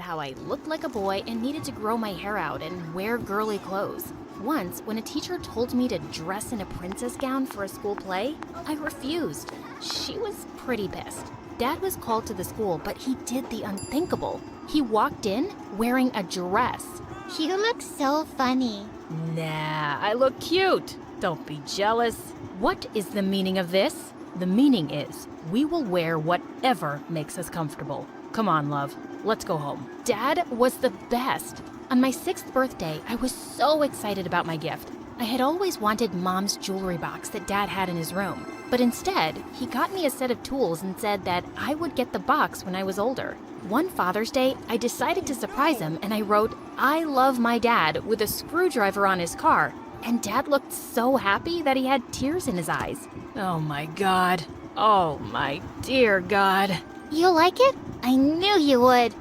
how I looked like a boy and needed to grow my hair out and wear girly clothes. Once, when a teacher told me to dress in a princess gown for a school play, I refused. She was pretty pissed. Dad was called to the school, but he did the unthinkable. He walked in wearing a dress. You look so funny. Nah, I look cute. Don't be jealous. What is the meaning of this? The meaning is, we will wear whatever makes us comfortable. Come on, love. Let's go home. Dad was the best. On my 6th birthday, I was so excited about my gift. I had always wanted Mom's jewelry box that Dad had in his room. But instead, he got me a set of tools and said that I would get the box when I was older. One Father's Day, I decided to surprise him and I wrote, "I love my dad," with a screwdriver on his car. And Dad looked so happy that he had tears in his eyes. Oh my God. Oh my dear God. You like it? I knew you would.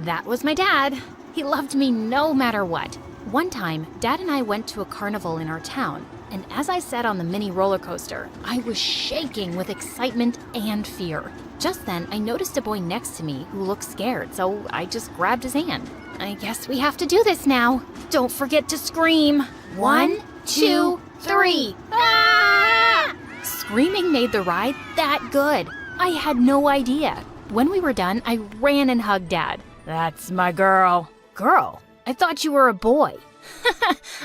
That was my dad. He loved me no matter what. One time, Dad and I went to a carnival in our town, and as I sat on the mini roller coaster, I was shaking with excitement and fear. Just then, I noticed a boy next to me who looked scared, so I just grabbed his hand. I guess we have to do this now. Don't forget to scream. 1, 2, 3. Ah! Screaming made the ride that good. I had no idea. When we were done, I ran and hugged Dad. That's my girl. Girl? I thought you were a boy.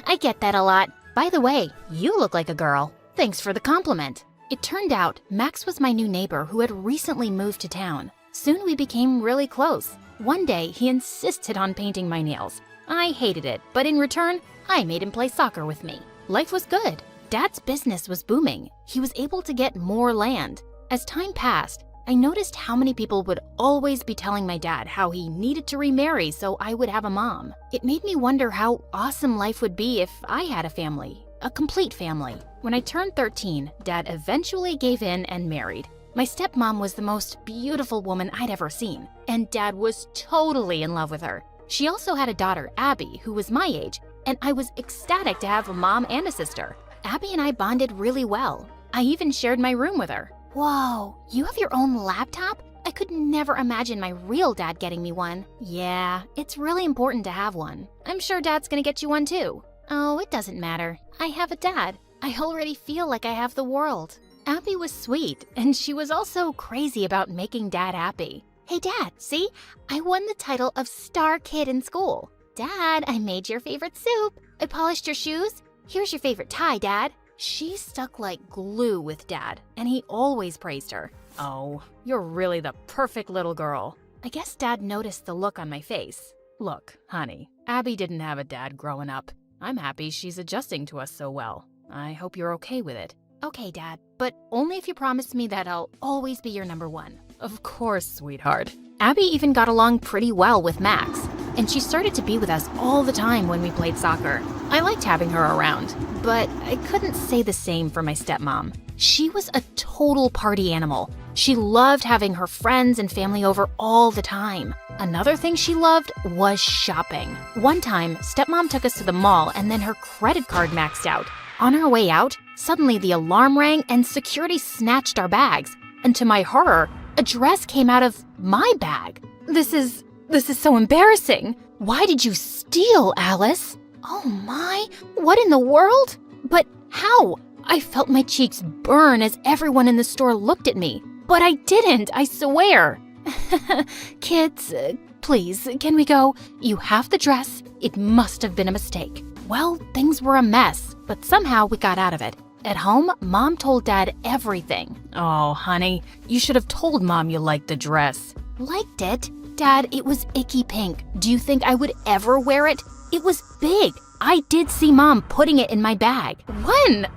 I get that a lot. By the way, you look like a girl. Thanks for the compliment. It turned out Max was my new neighbor who had recently moved to town. Soon we became really close. One day, he insisted on painting my nails. I hated it, but in return, I made him play soccer with me. Life was good. Dad's business was booming. He was able to get more land. As time passed, I noticed how many people would always be telling my dad how he needed to remarry so I would have a mom. It made me wonder how awesome life would be if I had a family, a complete family. When I turned 13, Dad eventually gave in and married. My stepmom was the most beautiful woman I'd ever seen, and Dad was totally in love with her. She also had a daughter, Abby, who was my age, and I was ecstatic to have a mom and a sister. Abby and I bonded really well. I even shared my room with her. Whoa, you have your own laptop? I could never imagine my real dad getting me one. Yeah, it's really important to have one. I'm sure Dad's gonna get you one too. Oh, it doesn't matter. I have a dad. I already feel like I have the world. Abby was sweet, and she was also crazy about making Dad happy. Hey Dad, see? I won the title of Star Kid in school. Dad, I made your favorite soup. I polished your shoes. Here's your favorite tie, Dad. She stuck like glue with Dad, and he always praised her. Oh, you're really the perfect little girl. I guess Dad noticed the look on my face. Look, honey, Abby didn't have a dad growing up. I'm happy she's adjusting to us so well. I hope you're okay with it. Okay, Dad, but only if you promise me that I'll always be your number one. Of course, sweetheart. Abby even got along pretty well with Max, and she started to be with us all the time when we played soccer. I liked having her around, but I couldn't say the same for my stepmom. She was a total party animal. She loved having her friends and family over all the time. Another thing she loved was shopping. One time, stepmom took us to the mall and then her credit card maxed out. On our way out, suddenly the alarm rang and security snatched our bags. And to my horror, a dress came out of my bag. This is so embarrassing. Why did you steal, Alice? Oh my, what in the world? But how? I felt my cheeks burn as everyone in the store looked at me. But I didn't, I swear. Kids, please, can we go? You have the dress. It must have been a mistake. Well, things were a mess, but somehow we got out of it. At home, Mom told Dad everything. Oh, honey, you should have told Mom you liked the dress. Liked it? Dad, it was icky pink. Do you think I would ever wear it? It was big. I did see Mom putting it in my bag. When?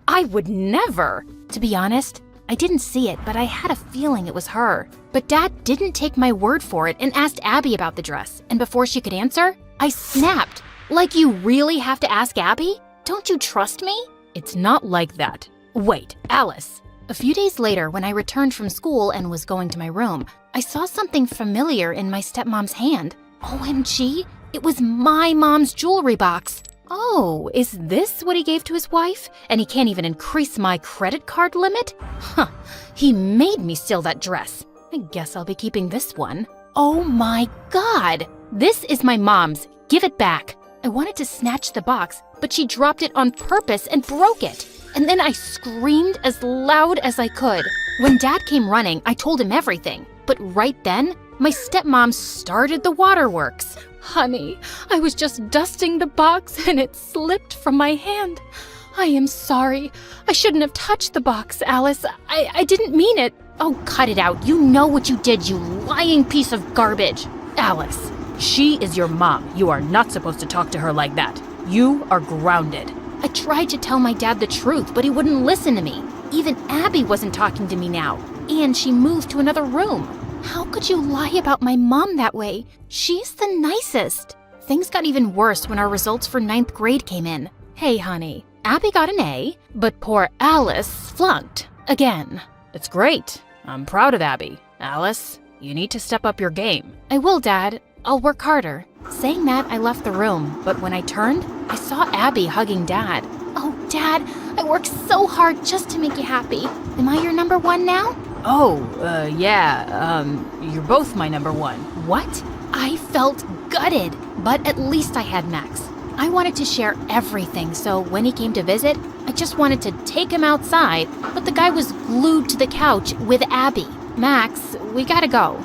I would never. To be honest, I didn't see it, but I had a feeling it was her. But Dad didn't take my word for it and asked Abby about the dress. And before she could answer, I snapped. Like, you really have to ask Abby? Don't you trust me? It's not like that. Wait, Alice. A few days later, when I returned from school and was going to my room, I saw something familiar in my stepmom's hand. OMG, it was my mom's jewelry box. Oh, is this what he gave to his wife? And he can't even increase my credit card limit? Huh, he made me steal that dress. I guess I'll be keeping this one. Oh my God! This is my mom's. Give it back. I wanted to snatch the box, but she dropped it on purpose and broke it. And then I screamed as loud as I could. When Dad came running, I told him everything. But right then, my stepmom started the waterworks. Honey, I was just dusting the box and it slipped from my hand. I am sorry. I shouldn't have touched the box, Alice. I didn't mean it. Oh, cut it out. You know what you did, you lying piece of garbage. Alice, she is your mom. You are not supposed to talk to her like that. You are grounded. I tried to tell my dad the truth, but he wouldn't listen to me. Even Abby wasn't talking to me now, and she moved to another room. How could you lie about my mom that way? She's the nicest. Things got even worse when our results for 9th grade came in. Hey, honey, Abby got an A, but poor Alice flunked again. It's great. I'm proud of Abby. Alice, you need to step up your game. I will, Dad. I'll work harder. Saying that, I left the room, but when I turned, I saw Abby hugging Dad. Oh, Dad, I worked so hard just to make you happy. Am I your number one now? Yeah, you're both my number one. What? I felt gutted, but at least I had Max. I wanted to share everything, so when he came to visit, I just wanted to take him outside, but the guy was glued to the couch with Abby. Max, we gotta go.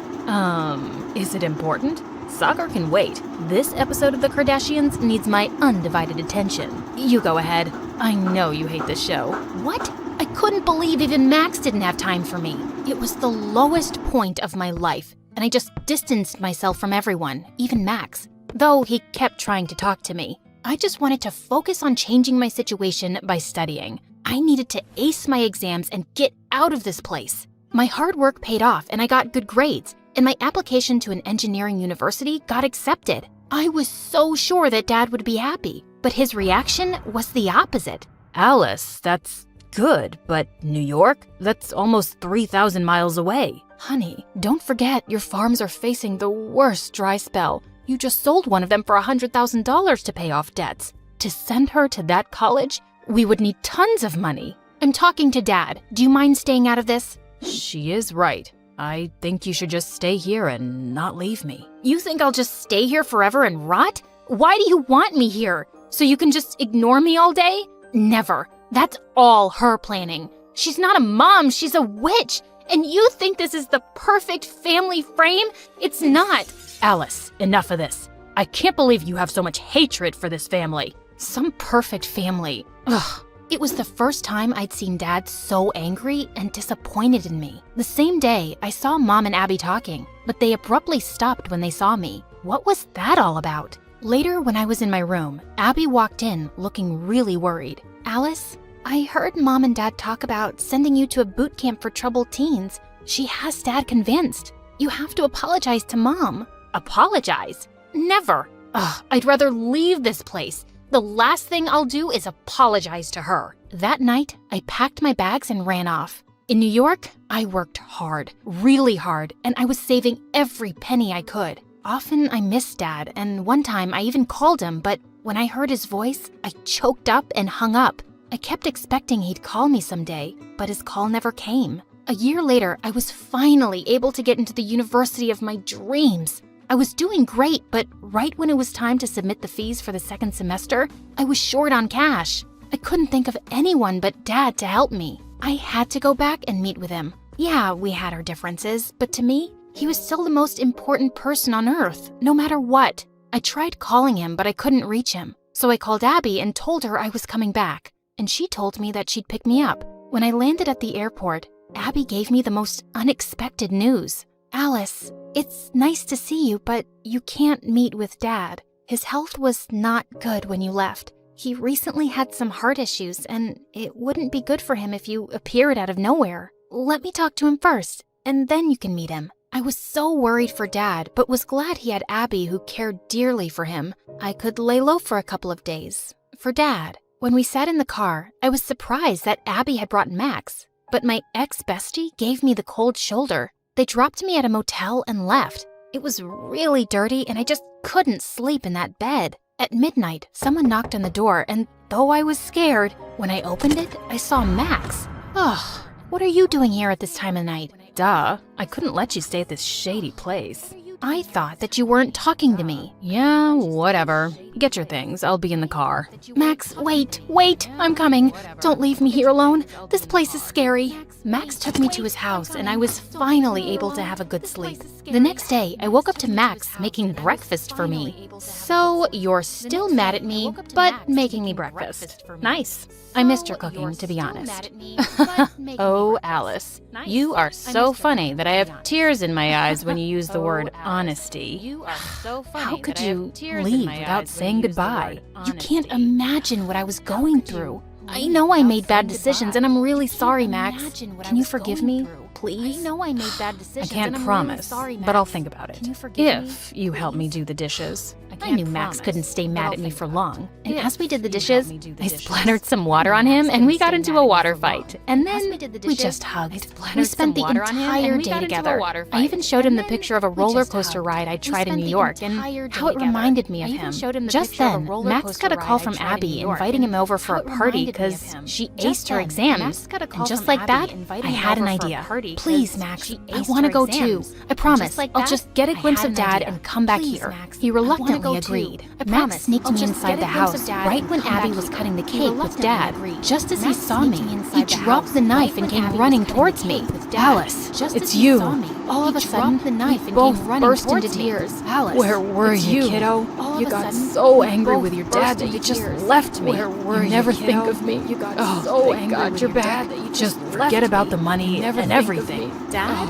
Is it important? Soccer can wait. This episode of The Kardashians needs my undivided attention. You go ahead. I know you hate this show. What? I couldn't believe even Max didn't have time for me. It was the lowest point of my life, and I just distanced myself from everyone, even Max, though he kept trying to talk to me. I just wanted to focus on changing my situation by studying. I needed to ace my exams and get out of this place. My hard work paid off, and I got good grades, and my application to an engineering university got accepted. I was so sure that Dad would be happy, but his reaction was the opposite. Alice, that's good, but New York? That's almost 3,000 miles away. Honey, don't forget your farms are facing the worst dry spell. You just sold one of them for $100,000 to pay off debts. To send her to that college, we would need tons of money. I'm talking to Dad. Do you mind staying out of this? She is right. I think you should just stay here and not leave me. You think I'll just stay here forever and rot? Why do you want me here? So you can just ignore me all day? Never. That's all her planning. She's not a mom, she's a witch. And you think this is the perfect family frame? It's not. Alice, enough of this. I can't believe you have so much hatred for this family. Some perfect family. Ugh. It was the first time I'd seen Dad so angry and disappointed in me. The same day, I saw Mom and Abby talking, but they abruptly stopped when they saw me. What was that all about? Later, when I was in my room, Abby walked in looking really worried. Alice, I heard Mom and Dad talk about sending you to a boot camp for troubled teens. She has Dad convinced. You have to apologize to Mom. Apologize? Never. Ugh, I'd rather leave this place. The last thing I'll do is apologize to her. That night, I packed my bags and ran off. In New York, I worked hard, really hard, and I was saving every penny I could. Often I missed Dad, and one time I even called him, but when I heard his voice, I choked up and hung up. I kept expecting he'd call me someday, but his call never came. A year later, I was finally able to get into the university of my dreams. I was doing great, but right when it was time to submit the fees for the second semester, I was short on cash. I couldn't think of anyone but Dad to help me. I had to go back and meet with him. Yeah, we had our differences, but to me, he was still the most important person on earth, no matter what. I tried calling him, but I couldn't reach him. So I called Abby and told her I was coming back, and she told me that she'd pick me up. When I landed at the airport, Abby gave me the most unexpected news. Alice, it's nice to see you, but you can't meet with Dad. His health was not good when you left. He recently had some heart issues, and it wouldn't be good for him if you appeared out of nowhere. Let me talk to him first, and then you can meet him. I was so worried for Dad, but was glad he had Abby who cared dearly for him. I could lay low for a couple of days. For Dad, when we sat in the car, I was surprised that Abby had brought Max. But my ex-bestie gave me the cold shoulder. They dropped me at a motel and left. It was really dirty and I just couldn't sleep in that bed. At midnight, someone knocked on the door and though I was scared, when I opened it, I saw Max. Ugh, what are you doing here at this time of night? duh. I couldn't let you stay at this shady place. I thought that you weren't talking to me. Yeah, whatever. Get your things. I'll be in the car. Max, wait. I'm coming. Don't leave me here alone. This place is scary. Max took me to his house, and I was finally able to have a good sleep. The next day, I woke up to Max making breakfast for me. So, you're still mad at me, but making me breakfast. Nice. I missed your cooking, to be honest. Oh, Alice, you are so funny that I have tears in my eyes when you use the word honesty. How could you leave without saying goodbye? You can't imagine what I was going through. I know I made bad decisions, and I'm really sorry, Max. Can you forgive me, please? I know I made bad decisions. I can't promise, but I'll think about it. If you help me do the dishes. I knew Max couldn't stay mad at me for long. And as we did the dishes, I splattered some water on him, and we got into a water fight. And then we just hugged. We spent the entire day together. I even showed him the picture of a roller coaster ride I tried in New York and how it reminded me of him. Just then, Max got a call from Abby inviting him over for a party because she aced her exams. And just like that, I had an idea. Please, Max, I want to go too. I promise. I'll just get a glimpse of Dad and come back here. He reluctantly agreed. Max sneaked me inside the house right when Abby was cutting the cake with Dad. Just as he saw me, he dropped the knife and came running towards me. Alice, it's you. All of a sudden, we both burst into tears. Alice, where were you, kiddo? You got so angry with your dad that you just left me. You never think of me. Oh, thank God you're back. Just forget about the money and everything. Dad?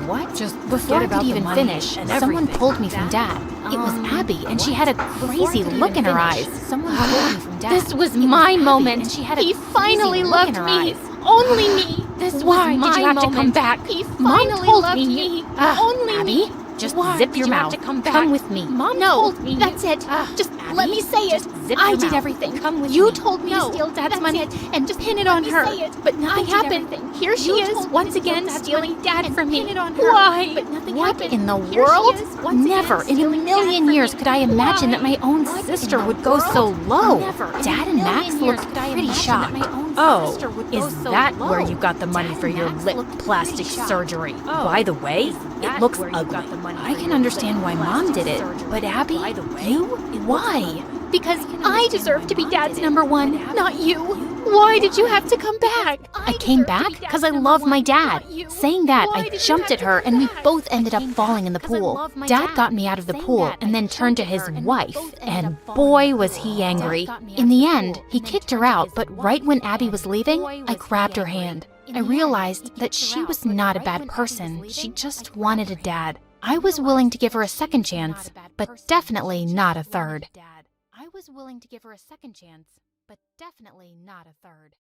What? Just before I could even finish, someone pulled me from Dad. It was Abby, and she had a crazy look in her eyes. Someone pulled me from Dad. This was my moment. He finally loved me. Only me. Why did you have to come back? He finally loved me. Only me. Just zip your mouth. Come with me. Mom told me. That's it. Just let me say it. I did everything. You told me to steal Dad's money and just pin it on her. But nothing happened. Here she is, once again, stealing Dad from me. Why? What in the world? Never in a million years could I imagine that my own sister would go so low. Dad and Max looked pretty shocked. Oh, is that where you got the money for your lip plastic surgery? By the way, it looks ugly. I can understand why Mom did it, but Abby, you? Why? Because I deserve to be Dad's number one, not you. Why did you have to come back? I came back because I love my dad. Saying that, I jumped at her and we both ended up falling in the pool. Dad got me out of the pool and then turned to his wife, and boy was he angry. In the end, he kicked her out, but right when Abby was leaving, I grabbed her hand. I realized that she was not a bad person. She just wanted a dad. I was willing to give her a second chance, but definitely not a third. I was willing to give her a second chance, but definitely not a third.